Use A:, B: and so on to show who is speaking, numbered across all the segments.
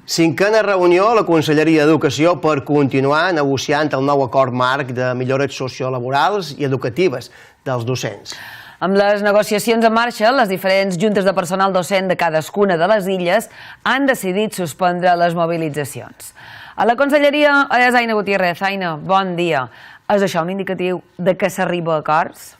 A: Cinquena reunió a la Conselleria d'Educació per continuar negociant el nou acord marc de millores sociolaborals i educatives dels docents.
B: Amb les negociacions en marxa, les diferents juntes de personal docent de cadascuna de les illes han decidit suspendre les mobilitzacions. A la Conselleria és Aina Gutiérrez. Aina, bon dia. És això un indicatiu de que s'arriba a acords?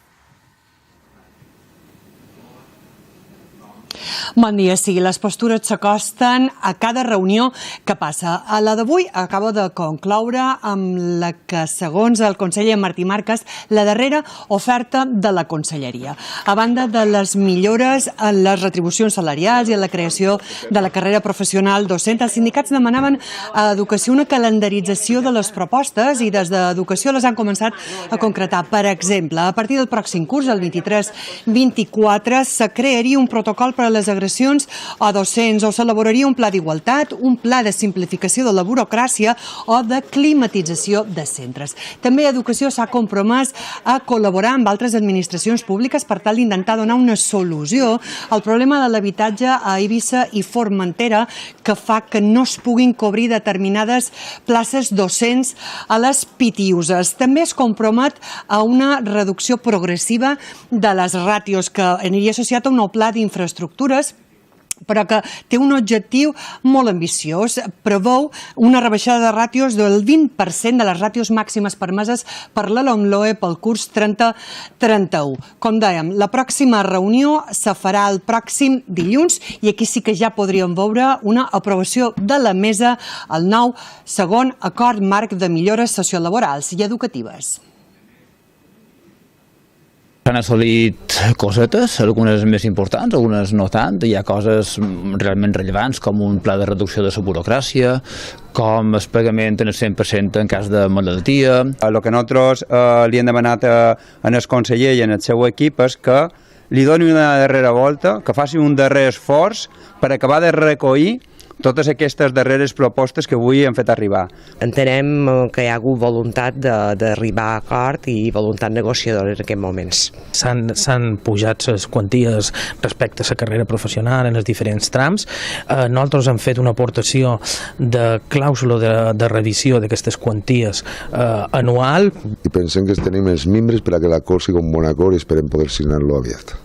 C: Bon dia, sí, les postures s'acosten a cada reunió que passa. A la d'avui acaba de concloure amb la que, segons el conseller Martí Marques, la darrera oferta de la Conselleria. A banda de les millores en les retribucions salarials i en la creació de la carrera professional docent, els sindicats demanaven a Educació una calendarització de les propostes i des d'Educació les han començat a concretar. Per exemple, a partir del pròxim curs, el 23-24, se crearia un protocol per a les agressions a docents o s'elaboraria un pla d'igualtat, un pla de simplificació de la burocràcia o de climatització de centres. També Educació s'ha compromès a col·laborar amb altres administracions públiques per tal d'intentar donar una solució al problema de l'habitatge a Eivissa i Formentera que fa que no es puguin cobrir determinades places docents a les Pitiuses. També es compromet a una reducció progressiva de les ràtios que aniria associat a un nou pla d'infraestructures, però que té un objectiu molt ambiciós. Preveu una rebaixada de ràtios del 20% de les ràtios màximes permeses per la LOMLOE pel curs 30-31. Com dèiem, la pròxima reunió se farà el pròxim dilluns i aquí sí que ja podríem veure una aprovació de la mesa al nou segon acord marc de millores sociolaborals i educatives.
D: S'han assolit cosetes, algunes més importants, algunes no tant. Hi ha coses realment rellevants, com un pla de reducció de la burocràcia, com el pagament en el 100% en cas de malaltia.
E: El que nosaltres li hem demanat al conseller i al seu equip és que li doni una darrera volta, que faci un darrer esforç per acabar de recollir totes aquestes darreres propostes que avui hem fet arribar.
F: Entenem que hi ha hagut voluntat d'arribar a acord i voluntat negociadora en aquests moments.
G: S'han pujat les quanties respecte a la carrera professional en els diferents trams. Nosaltres hem fet una aportació de clàusula de revisió d'aquestes quanties anual.
H: I pensem que tenim els membres per a que l'acord sigui un bon acord i esperem poder signar-lo aviat.